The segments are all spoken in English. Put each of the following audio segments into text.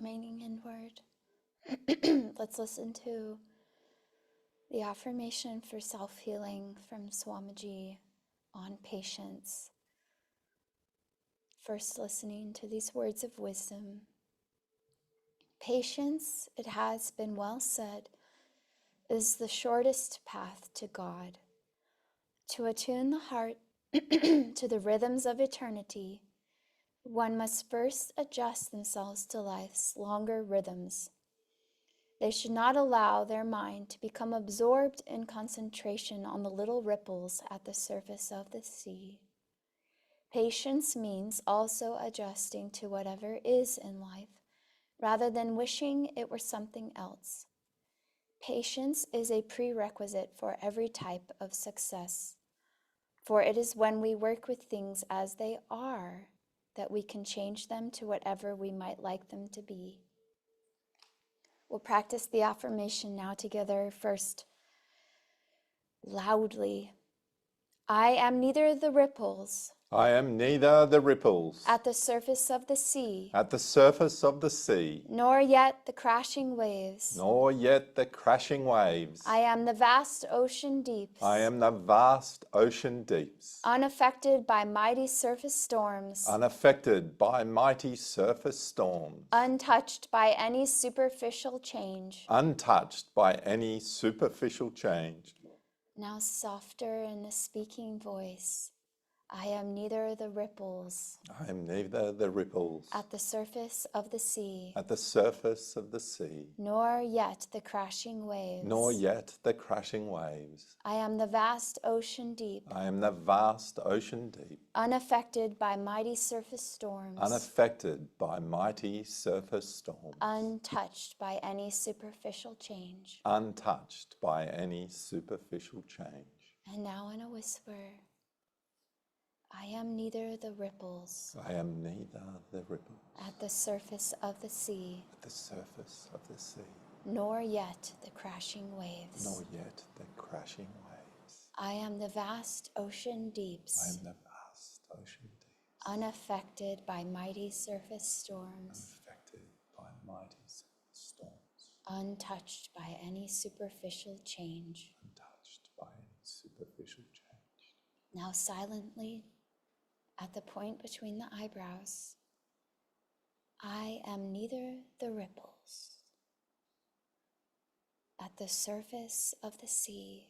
remaining inward. Let's listen to the affirmation for self-healing from Swamiji on patience. First, listening to these words of wisdom. Patience, it has been well said, is the shortest path to God. To attune the heart to the rhythms of eternity, one must first adjust themselves to life's longer rhythms. They should not allow their mind to become absorbed in concentration on the little ripples at the surface of the sea. Patience means also adjusting to whatever is in life, rather than wishing it were something else. Patience is a prerequisite for every type of success, for it is when we work with things as they are that we can change them to whatever we might like them to be. We'll practice the affirmation now together. First, loudly. I am neither the ripples I am neither the ripples at the surface of the sea, at the surface of the sea, nor yet the crashing waves. nor yet the crashing waves. I am the vast ocean deeps, I am the vast ocean deeps, unaffected by mighty surface storms, unaffected by mighty surface storms, untouched by any superficial change. untouched by any superficial change. Now softer in a speaking voice. I am neither the ripples I am neither the ripples at the surface of the sea, at the surface of the sea, nor yet the crashing waves. nor yet the crashing waves. I am the vast ocean deep, I am the vast ocean deep, unaffected by mighty surface storms, unaffected by mighty surface storms, untouched by any superficial change. untouched by any superficial change. And now in a whisper, I am neither the ripples I am neither the ripples at the surface of the sea, at the surface of the sea, nor yet the crashing waves. nor yet the crashing waves. I am the vast ocean deeps, I am the vast ocean deeps, unaffected by mighty surface storms, unaffected by mighty storms, untouched by any superficial change. untouched by any superficial change. Now silently, at the point between the eyebrows, I am neither the ripples at the surface of the sea,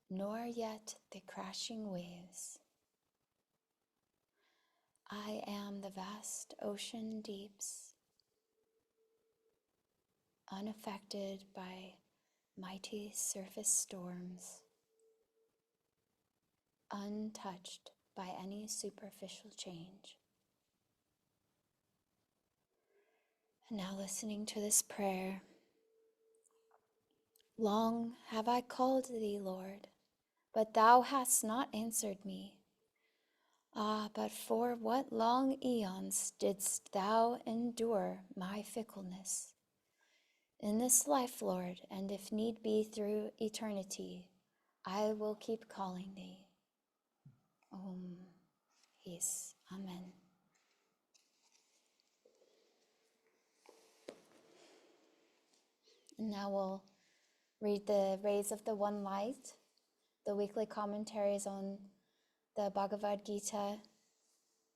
nor yet the crashing waves. I am the vast ocean deeps, unaffected by mighty surface storms, untouched by any superficial change. And now listening to this prayer. Long have I called thee, Lord, but thou hast not answered me. Ah, but for what long eons didst thou endure my fickleness? In this life, Lord, and if need be through eternity, I will keep calling thee. Om, peace, amen. And now we'll read the Rays of the One Light, the weekly commentaries on the Bhagavad Gita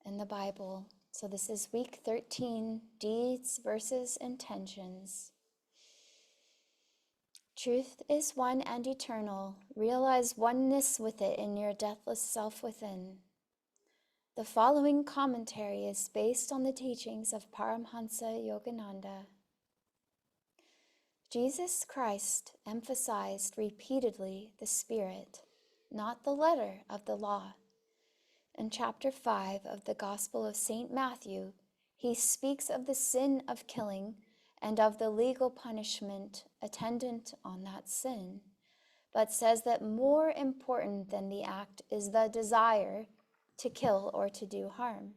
and the Bible. So this is week 13, Deeds versus Intentions. Truth is one and eternal. Realize oneness with it in your deathless self within. The following commentary is based on the teachings of Paramhansa Yogananda. Jesus Christ emphasized repeatedly the spirit, not the letter of the law. In chapter 5 of the Gospel of St. Matthew, he speaks of the sin of killing and of the legal punishment attendant on that sin, but says that more important than the act is the desire to kill or to do harm.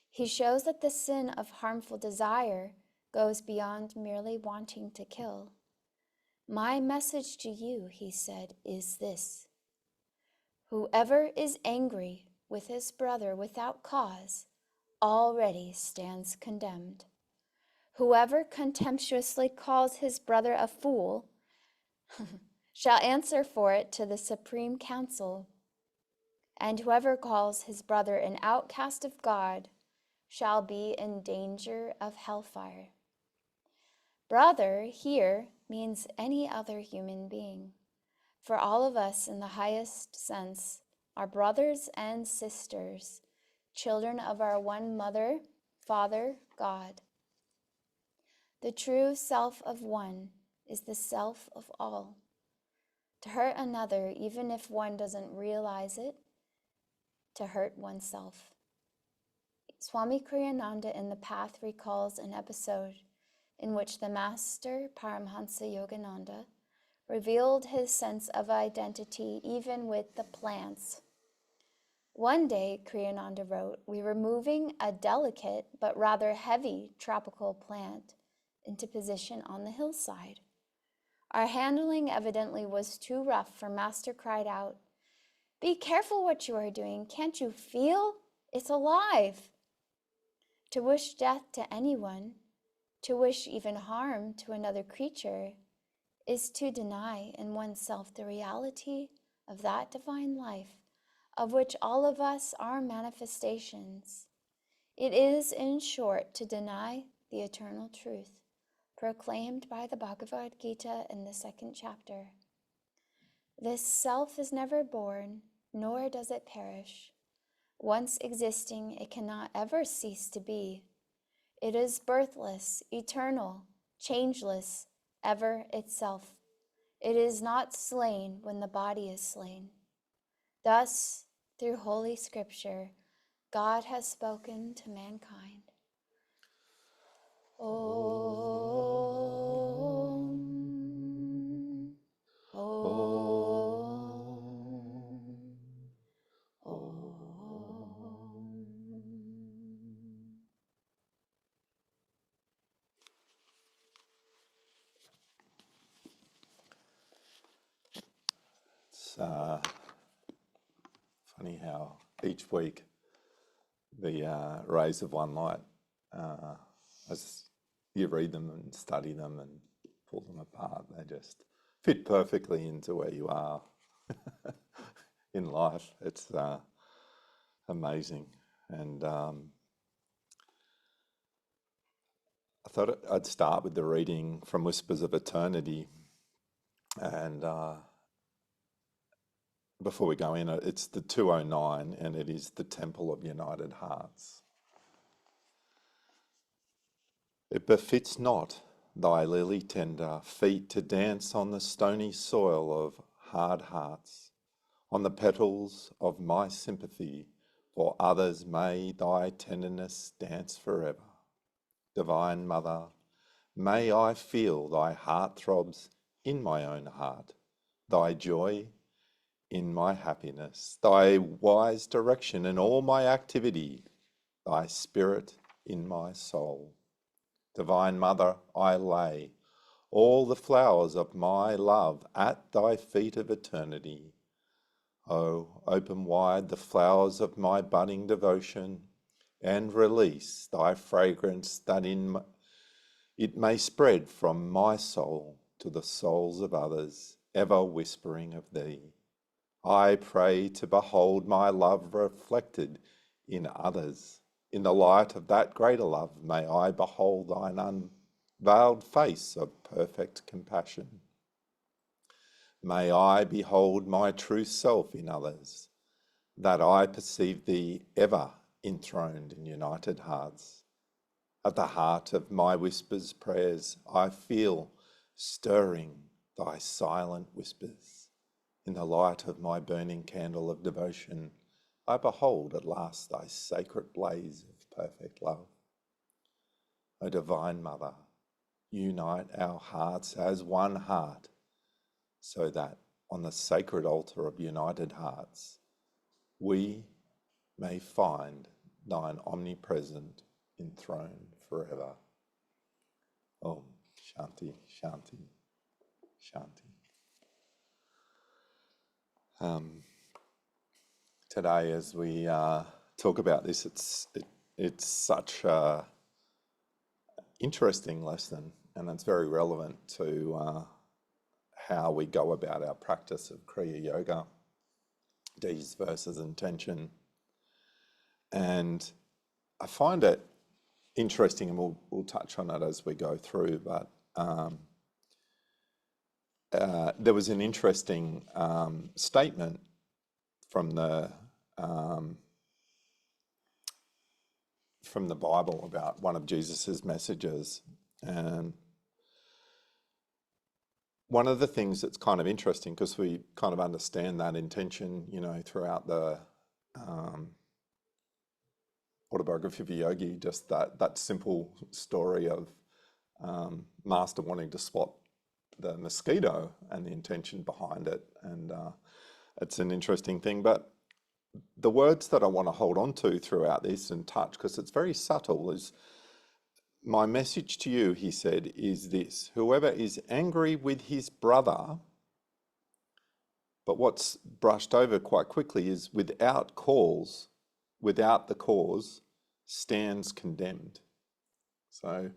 He shows that the sin of harmful desire goes beyond merely wanting to kill. My message to you, he said, is this: whoever is angry with his brother without cause already stands condemned. Whoever contemptuously calls his brother a fool shall answer for it to the Supreme Council, and whoever calls his brother an outcast of God shall be in danger of hellfire. Brother here means any other human being. For all of us in the highest sense are brothers and sisters, children of our one mother, Father, God. The true self of one is the self of all. To hurt another, even if one doesn't realize it, to hurt oneself. Swami Kriyananda in The Path recalls an episode in which the master, Paramhansa Yogananda, revealed his sense of identity even with the plants. One day, Kriyananda wrote, we were moving a delicate but rather heavy tropical plant into position on the hillside. Our handling evidently was too rough, for Master cried out, "Be careful what you are doing. Can't you feel? It's alive." To wish death to anyone, to wish even harm to another creature, is to deny in oneself the reality of that divine life, of which all of us are manifestations. It is, in short, to deny the eternal truth, proclaimed by the Bhagavad Gita in the 2nd chapter. This self is never born, nor does it perish. Once existing, it cannot ever cease to be. It is birthless, eternal, changeless, ever itself. It is not slain when the body is slain. Thus, through Holy Scripture, God has spoken to mankind. Om. Om. Om. It's funny how each week the rays of one light, as you read them and study them and pull them apart, they just fit perfectly into where you are in life. It's amazing. And I thought I'd start with the reading from Whispers of Eternity. And before we go in, it's the 209, and it is the Temple of United Hearts. It befits not thy lily tender feet to dance on the stony soil of hard hearts, on the petals of my sympathy, for others may thy tenderness dance forever. Divine Mother, may I feel thy heart throbs in my own heart, thy joy in my happiness, thy wise direction in all my activity, thy spirit in my soul. Divine Mother, I lay all the flowers of my love at thy feet of eternity. Oh, open wide the flowers of my budding devotion, and release thy fragrance that it may spread from my soul to the souls of others, ever whispering of thee. I pray to behold my love reflected in others. In the light of that greater love, may I behold thine unveiled face of perfect compassion. May I behold my true self in others, that I perceive thee ever enthroned in united hearts. At the heart of my whispers prayers, I feel stirring thy silent whispers. In the light of my burning candle of devotion, I behold at last thy sacred blaze of perfect love. O Divine Mother, unite our hearts as one heart, so that on the sacred altar of united hearts, we may find thine omnipresent enthroned forever. Om Shanti, Shanti, Shanti. Today, as we talk about this, it's such a interesting lesson, and it's very relevant to how we go about our practice of Kriya Yoga, deeds versus intention. And I find it interesting, and we'll touch on it as we go through, but there was an interesting statement from the Bible about one of Jesus's messages. And one of the things that's kind of interesting, because we kind of understand that intention, you know, throughout the Autobiography of Yogi, just that simple story of Master wanting to spot the mosquito and the intention behind it. And it's an interesting thing. But the words that I want to hold on to throughout this and touch, because it's very subtle, is my message to you, he said, is this: whoever is angry with his brother, but what's brushed over quite quickly is without the cause, stands condemned. So,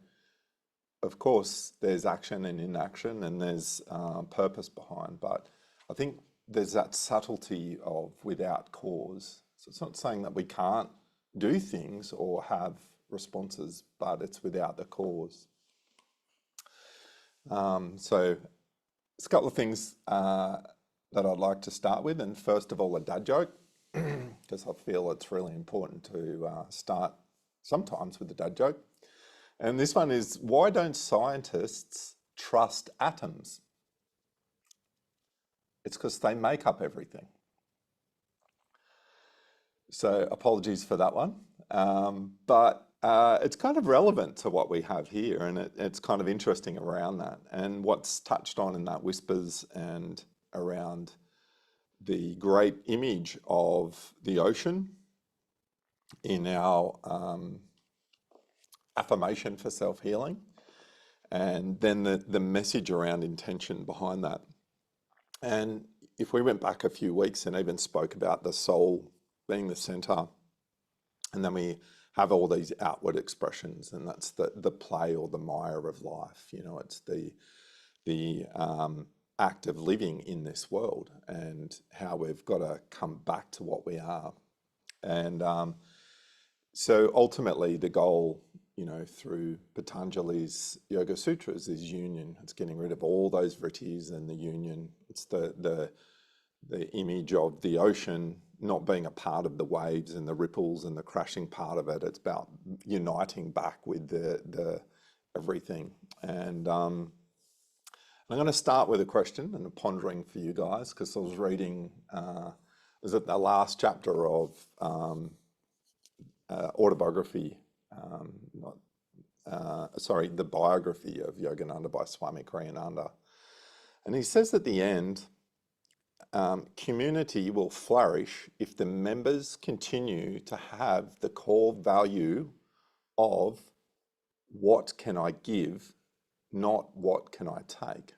of course, there's action and inaction, and there's purpose behind, but I think there's that subtlety of without cause. So it's not saying that we can't do things or have responses, but it's without the cause. So there's a couple of things that I'd like to start with, and first of all, a dad joke, because I feel it's really important to start sometimes with a dad joke. And this one is, why don't scientists trust atoms? It's because they make up everything. So apologies for that one. But it's kind of relevant to what we have here, and it's kind of interesting around that. And what's touched on in that whispers and around the great image of the ocean in our affirmation for self-healing, and then the message around intention behind that. And if we went back a few weeks and even spoke about the soul being the center, and then we have all these outward expressions, and that's the play or the mire of life. You know, it's the act of living in this world, and how we've got to come back to what we are. And so ultimately the goal, you know, through Patanjali's Yoga Sutras is union. It's getting rid of all those vrittis and the union. It's the image of the ocean not being a part of the waves and the ripples and the crashing part of it. It's about uniting back with the everything. And I'm going to start with a question and a pondering for you guys, because I was reading, is it the last chapter of Autobiography, the biography of Yogananda by Swami Kriyananda. And he says at the end, community will flourish if the members continue to have the core value of what can I give, not what can I take.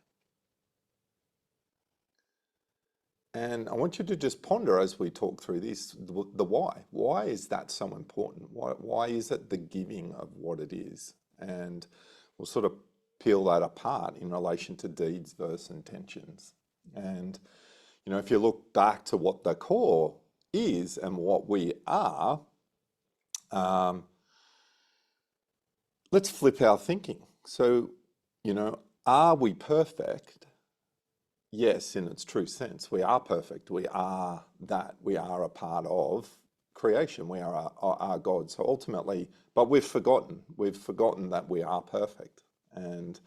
And I want you to just ponder as we talk through this, the why. Why is that so important? Why is it the giving of what it is? And we'll sort of peel that apart in relation to deeds versus intentions. And, you know, if you look back to what the core is and what we are, let's flip our thinking. So, you know, are we perfect? Yes, in its true sense, we are perfect. We are that. We are a part of creation. We are our God. So ultimately, but we've forgotten that we are perfect. And,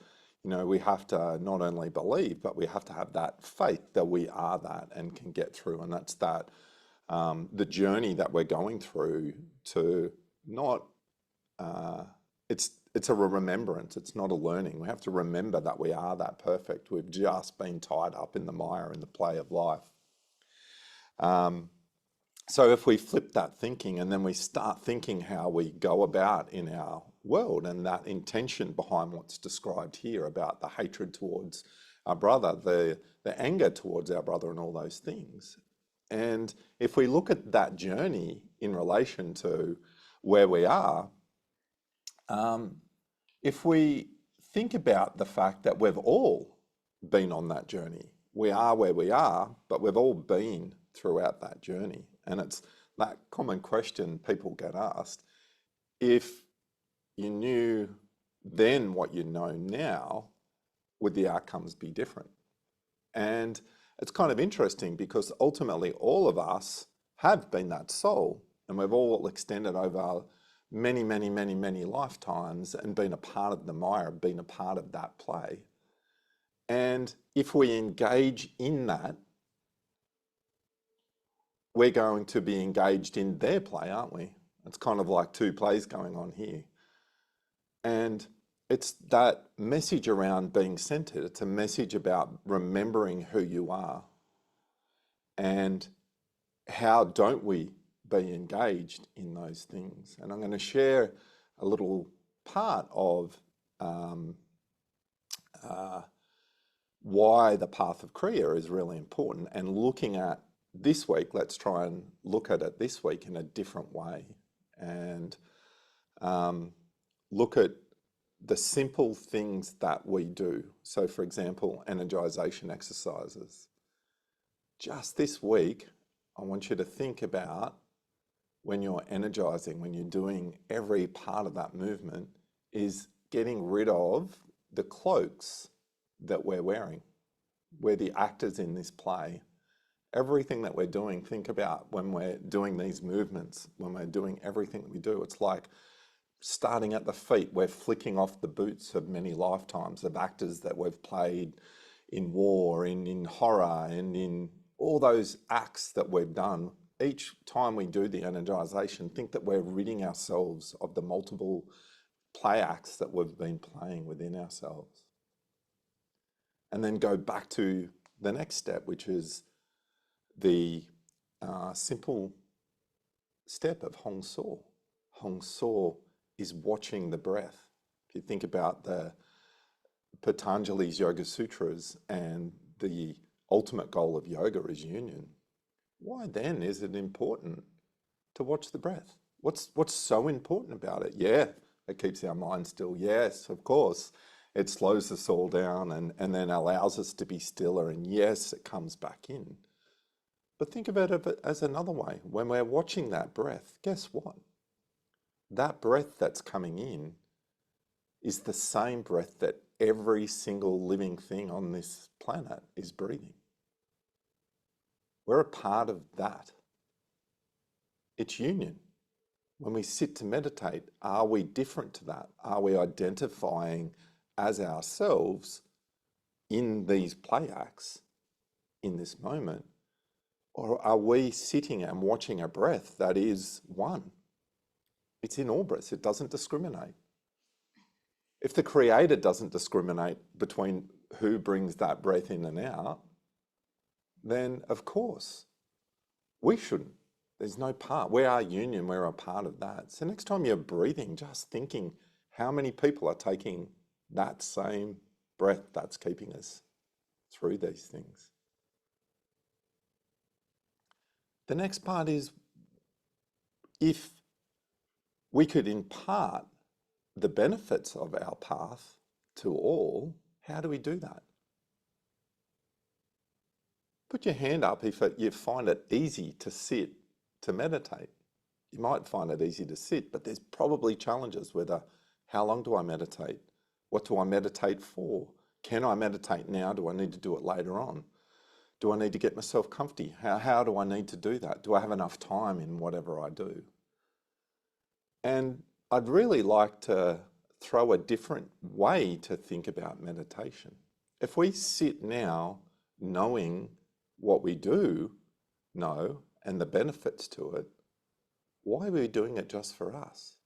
you know, we have to not only believe, but we have to have that faith that we are that and can get through. And that's that, the journey that we're going through to not, it's a remembrance, it's not a learning. We have to remember that we are that perfect. We've just been tied up in the mire, in the play of life. So if we flip that thinking and then we start thinking how we go about in our world, and that intention behind what's described here about the hatred towards our brother, the anger towards our brother and all those things. And if we look at that journey in relation to where we are, if we think about the fact that we've all been on that journey, we are where we are, but we've all been throughout that journey. And it's that common question people get asked. If you knew then what you know now, would the outcomes be different? And it's kind of interesting because ultimately all of us have been that soul, and we've all extended over many, many, many, many lifetimes and been a part of the Maya, been a part of that play. And if we engage in that, we're going to be engaged in their play, aren't we? It's kind of like two plays going on here. And it's that message around being centered. It's a message about remembering who you are. And how don't we be engaged in those things? And I'm going to share a little part of why the path of Kriya is really important, and looking at this week, let's try and look at it this week in a different way, and look at the simple things that we do. So for example, energization exercises. Just this week, I want you to think about when you're energizing, when you're doing every part of that movement, is getting rid of the cloaks that we're wearing. We're the actors in this play. Everything that we're doing, think about when we're doing these movements, when we're doing everything that we do, it's like starting at the feet, we're flicking off the boots of many lifetimes of actors that we've played in war, in horror, and in all those acts that we've done. Each time we do the energization, think that we're ridding ourselves of the multiple play acts that we've been playing within ourselves. And then go back to the next step, which is the simple step of Hong So. Hong So is watching the breath. If you think about the Patanjali's Yoga Sutras, and the ultimate goal of yoga is union, why then is it important to watch the breath? What's so important about it? Yeah, it keeps our mind still. Yes, of course. It slows us all down and then allows us to be stiller. And yes, it comes back in. But think about it as another way. When we're watching that breath, guess what? That breath that's coming in is the same breath that every single living thing on this planet is breathing. We're a part of that. It's union. When we sit to meditate, are we different to that? Are we identifying as ourselves in these play acts in this moment? Or are we sitting and watching a breath that is one? It's in all breaths. It doesn't discriminate. If the Creator doesn't discriminate between who brings that breath in and out, then of course we shouldn't. There's no part. We are union. We're a part of that. So next time you're breathing, just thinking how many people are taking that same breath that's keeping us through these things. The next part is, if we could impart the benefits of our path to all, how do we do that? Put your hand up if you find it easy to sit to meditate. You might find it easy to sit, but there's probably challenges with how long do I meditate? What do I meditate for? Can I meditate now? Do I need to do it later on? Do I need to get myself comfy? How do I need to do that? Do I have enough time in whatever I do? And I'd really like to throw a different way to think about meditation. If we sit now knowing what we do know and the benefits to it, why are we doing it just for us?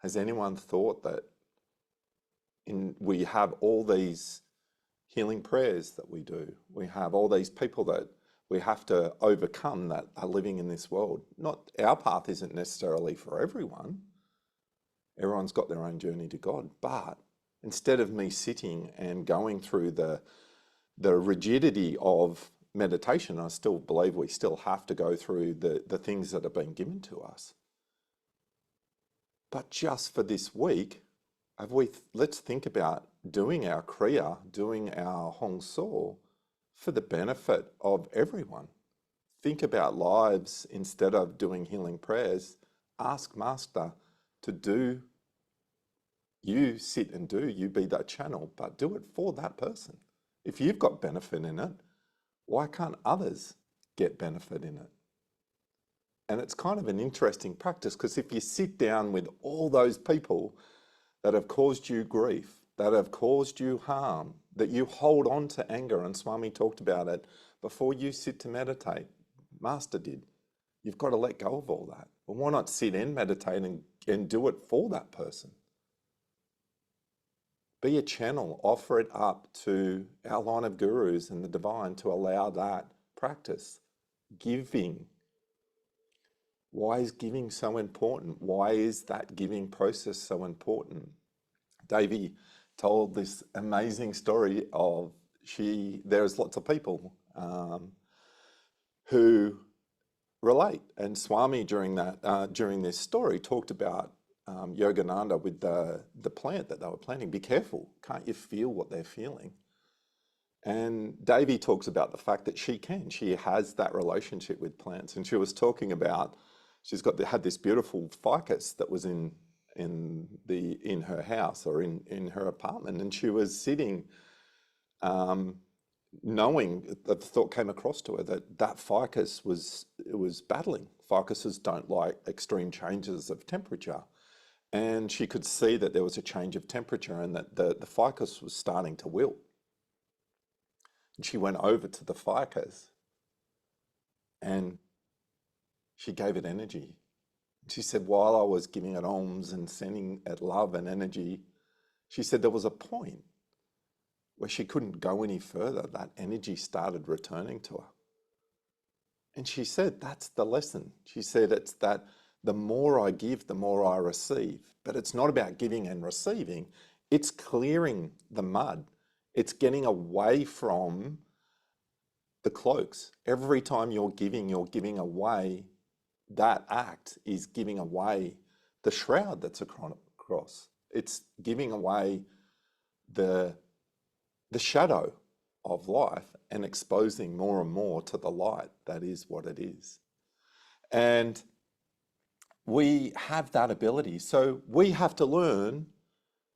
Has anyone thought that we have all these healing prayers that we do? We have all these people that we have to overcome that are living in this world. Not our path isn't necessarily for everyone. Everyone's got their own journey to God. But instead of me sitting and going through the rigidity of meditation, I still believe we still have to go through the things that have been given to us. But just for this week, let's think about doing our Kriya, doing our Hong So for the benefit of everyone. Think about lives instead of doing healing prayers. Ask Master to do, you sit and do, you be that channel, but do it for that person. If you've got benefit in it, why can't others get benefit in it? And it's kind of an interesting practice, because if you sit down with all those people that have caused you grief, that have caused you harm, that you hold on to anger, and Swami talked about it before you sit to meditate, Master did. You've got to let go of all that. But why not sit and meditate and do it for that person? Be a channel, offer it up to our line of gurus and the divine to allow that practice. Giving. Why is giving so important? Why is that giving process so important? Davey told this amazing story of there's lots of people who relate. And Swami during this story talked about Yogananda with the plant that they were planting. Be careful, can't you feel what they're feeling? And Davey talks about the fact that she has that relationship with plants. And she was talking about, had this beautiful ficus that was in her house or in her apartment, and she was sitting, knowing that the thought came across to her that ficus was battling. Ficuses don't like extreme changes of temperature, and she could see that there was a change of temperature and that the ficus was starting to wilt. And she went over to the ficus and she gave it energy. She said, while I was giving it alms and sending it love and energy, she said there was a point where she couldn't go any further. That energy started returning to her. And she said, that's the lesson. She said, it's that the more I give, the more I receive. But it's not about giving and receiving. It's clearing the mud. It's getting away from the cloaks. Every time you're giving away. That act is giving away the shroud that's across. It's giving away the shadow of life and exposing more and more to the light that is what it is. And we have that ability. So we have to learn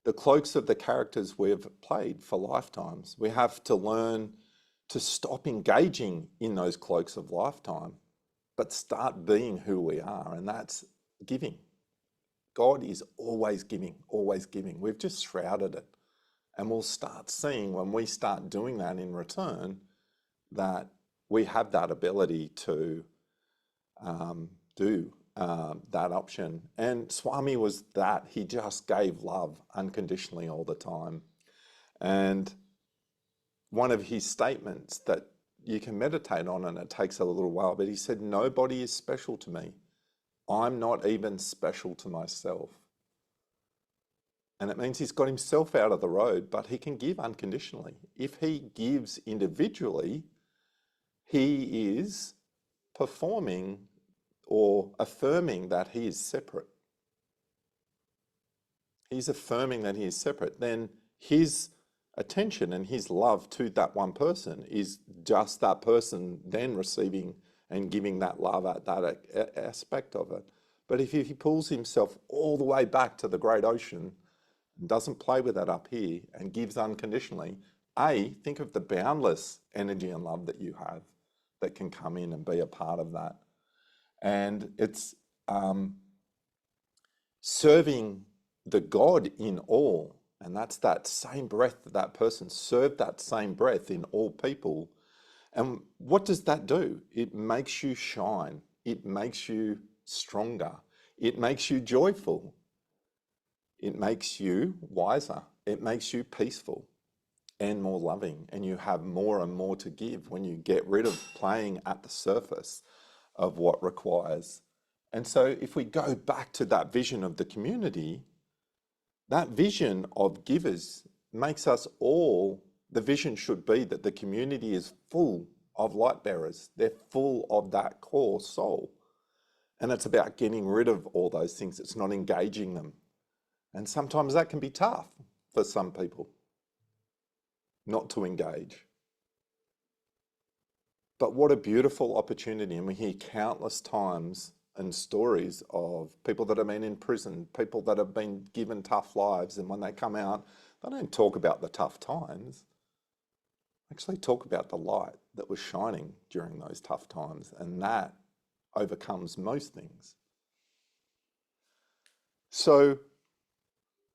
the cloaks of the characters we've played for lifetimes. We have to learn to stop engaging in those cloaks of lifetime, but start being who we are, and that's giving. God is always giving, always giving. We've just shrouded it. And we'll start seeing, when we start doing that in return, that we have that ability to do that option. And Swami was that. He just gave love unconditionally all the time. And one of his statements that you can meditate on, and it takes a little while, but he said, nobody is special to me. I'm not even special to myself. And it means he's got himself out of the road, but he can give unconditionally. If he gives individually, he is performing or affirming that he is separate. He's affirming that he is separate. Then his attention and his love to that one person is just that person then receiving and giving that love at that aspect of it. But if he pulls himself all the way back to the great ocean and doesn't play with that up here and gives unconditionally, think of the boundless energy and love that you have that can come in and be a part of that. And it's serving the God in all. And that's that same breath that person served, that same breath in all people. And what does that do? It makes you shine. It makes you stronger. It makes you joyful. It makes you wiser. It makes you peaceful and more loving. And you have more and more to give when you get rid of playing at the surface of what requires. And so if we go back to that vision of the community, that vision of givers makes us all, the vision should be that the community is full of light bearers. They're full of that core soul. And it's about getting rid of all those things. It's not engaging them. And sometimes that can be tough for some people, not to engage. But what a beautiful opportunity. And we hear countless times and stories of people that have been in prison, people that have been given tough lives. And when they come out, they don't talk about the tough times. Actually talk about the light that was shining during those tough times. And that overcomes most things. So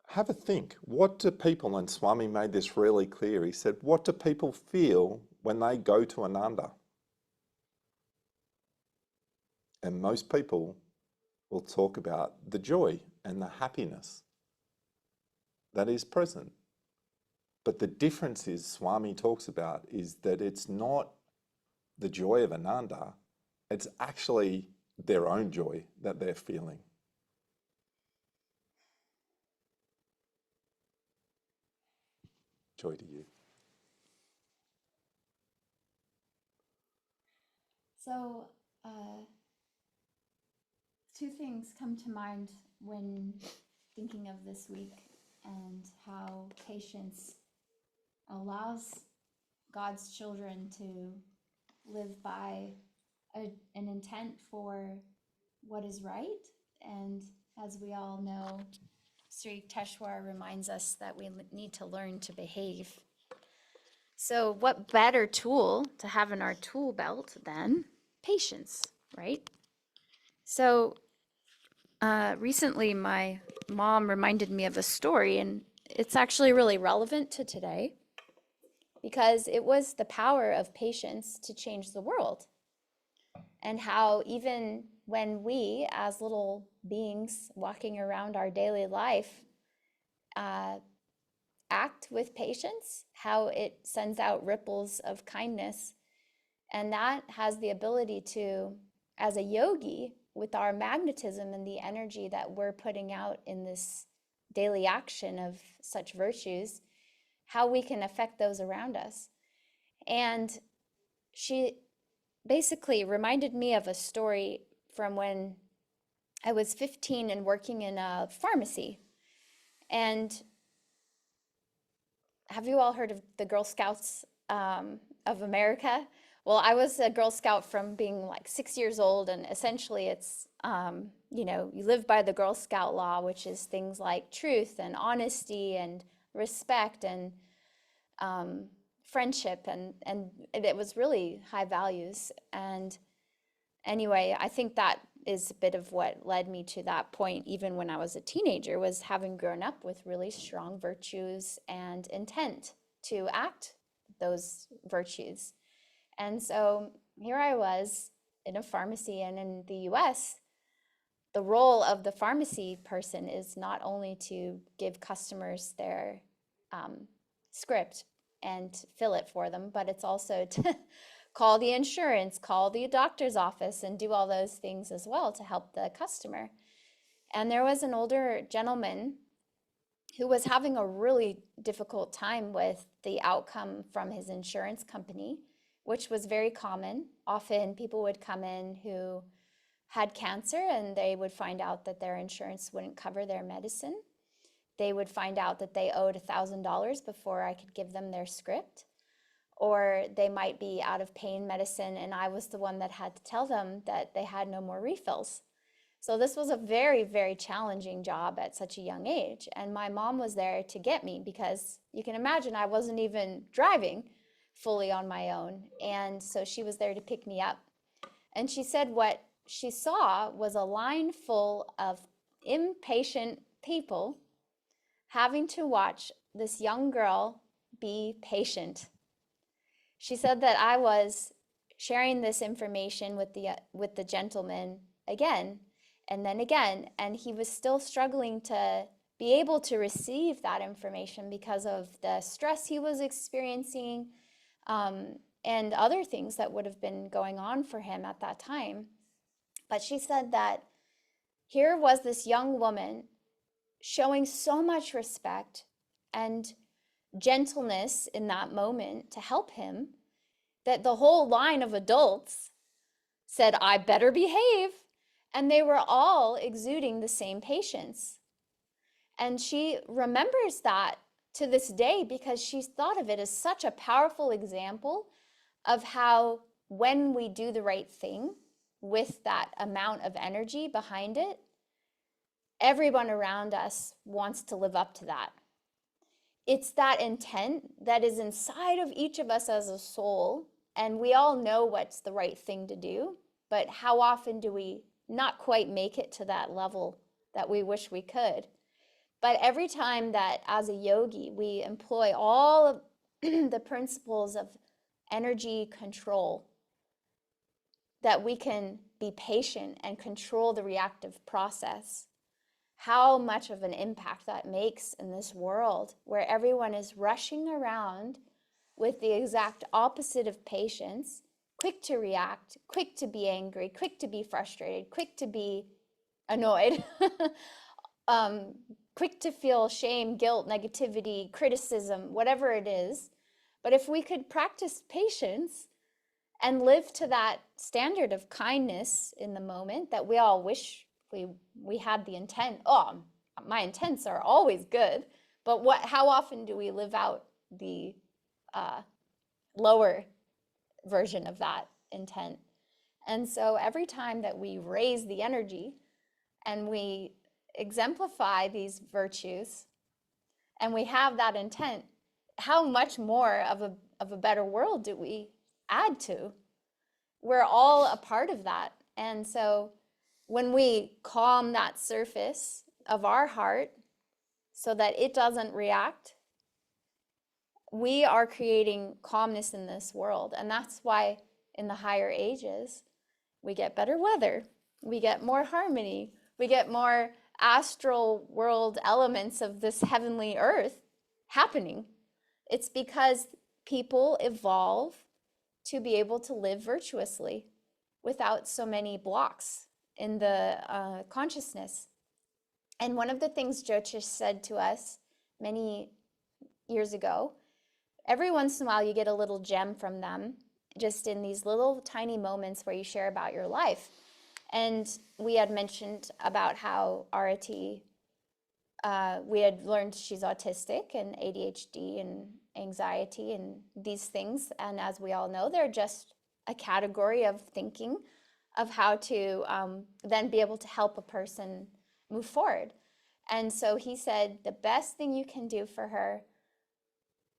have a think. What do people, and Swami made this really clear, he said, what do people feel when they go to Ananda? And most people will talk about the joy and the happiness that is present. But the difference is, Swami talks about, is that it's not the joy of Ananda, it's actually their own joy that they're feeling. Joy to you. So, two things come to mind when thinking of this week and how patience allows God's children to live by an intent for what is right. And as we all know, Sri Teshwar reminds us that we need to learn to behave. So what better tool to have in our tool belt than patience, right? So recently my mom reminded me of a story, and it's actually really relevant to today because it was the power of patience to change the world. And how even when we, as little beings walking around our daily life, act with patience, how it sends out ripples of kindness. And that has the ability to, as a yogi, with our magnetism and the energy that we're putting out in this daily action of such virtues, how we can affect those around us. And she basically reminded me of a story from when I was 15 and working in a pharmacy. And have you all heard of the Girl Scouts of America? Well, I was a Girl Scout from being like 6 years old, and essentially it's, you live by the Girl Scout law, which is things like truth and honesty and respect and friendship, and it was really high values. And anyway, I think that is a bit of what led me to that point, even when I was a teenager, was having grown up with really strong virtues and intent to act those virtues. And so here I was in a pharmacy, and in the US, the role of the pharmacy person is not only to give customers their script and fill it for them, but it's also to call the insurance, call the doctor's office, and do all those things as well to help the customer. And there was an older gentleman who was having a really difficult time with the outcome from his insurance company, which was very common. Often people would come in who had cancer, and they would find out that their insurance wouldn't cover their medicine. They would find out that they owed $1,000 before I could give them their script. Or they might be out of pain medicine, and I was the one that had to tell them that they had no more refills. So this was a very, very challenging job at such a young age. And my mom was there to get me, because you can imagine I wasn't even driving fully on my own. And so she was there to pick me up. And she said what she saw was a line full of impatient people having to watch this young girl be patient. She said that I was sharing this information with the gentleman again and then again, and he was still struggling to be able to receive that information because of the stress he was experiencing, and other things that would have been going on for him at that time. But she said that here was this young woman showing so much respect and gentleness in that moment to help him, that the whole line of adults said, I better behave. And they were all exuding the same patience. And she remembers that to this day because she's thought of it as such a powerful example of how when we do the right thing with that amount of energy behind it, everyone around us wants to live up to that. It's that intent that is inside of each of us as a soul, and we all know what's the right thing to do, but how often do we not quite make it to that level that we wish we could? But every time that as a yogi, we employ all of the principles of energy control, that we can be patient and control the reactive process, how much of an impact that makes in this world where everyone is rushing around with the exact opposite of patience, quick to react, quick to be angry, quick to be frustrated, quick to be annoyed, quick to feel shame, guilt, negativity, criticism, whatever it is. But if we could practice patience and live to that standard of kindness in the moment that we all wish we had the intent. Oh, my intents are always good, but how often do we live out the lower version of that intent? And so every time that we raise the energy and we exemplify these virtues and we have that intent, how much more of a better world do we add to? We're all a part of that. And so when we calm that surface of our heart so that it doesn't react, we are creating calmness in this world. And that's why in the higher ages, we get better weather, we get more harmony, we get more astral world elements of this heavenly earth happening. It's because people evolve to be able to live virtuously without so many blocks in the consciousness. And one of the things Jyotish said to us many years ago, every once in a while you get a little gem from them, just in these little tiny moments where you share about your life. And we had mentioned about how Arati, we had learned she's autistic and ADHD and anxiety and these things. And as we all know, they're just a category of thinking of how to then be able to help a person move forward. And so he said, the best thing you can do for her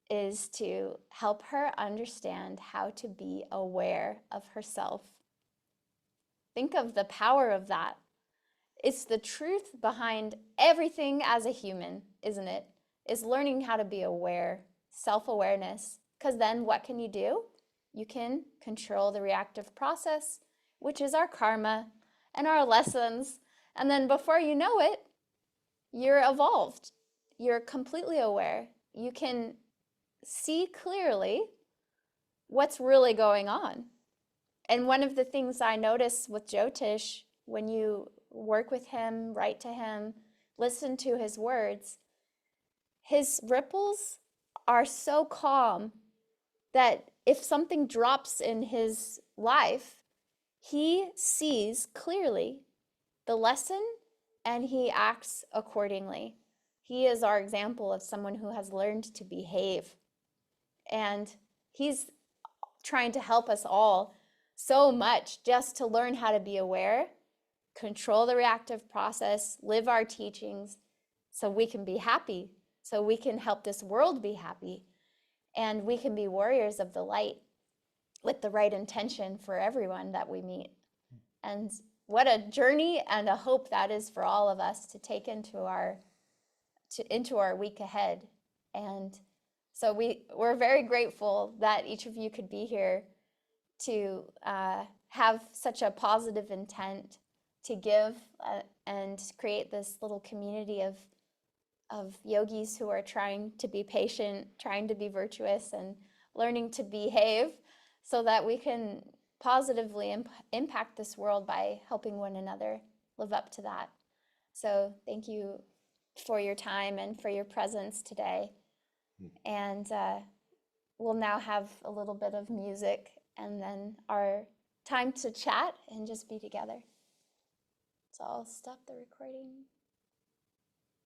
is to help her understand how to be aware of herself. Think of the power of that. It's the truth behind everything as a human, isn't it? Is learning how to be aware, self-awareness. Because then what can you do? You can control the reactive process, which is our karma and our lessons. And then before you know it, you're evolved. You're completely aware. You can see clearly what's really going on. And one of the things I notice with Jyotish, when you work with him, write to him, listen to his words, his ripples are so calm that if something drops in his life, he sees clearly the lesson and he acts accordingly. He is our example of someone who has learned to behave. And he's trying to help us all so much just to learn how to be aware, control the reactive process, live our teachings so we can be happy, so we can help this world be happy, and we can be warriors of the light with the right intention for everyone that we meet. And what a journey and a hope that is for all of us to take into our week ahead. And so we're very grateful that each of you could be here to have such a positive intent to give and create this little community of yogis who are trying to be patient, trying to be virtuous, and learning to behave so that we can positively impact this world by helping one another live up to that. So thank you for your time and for your presence today. And we'll now have a little bit of music and then our time to chat and just be together. So I'll stop the recording.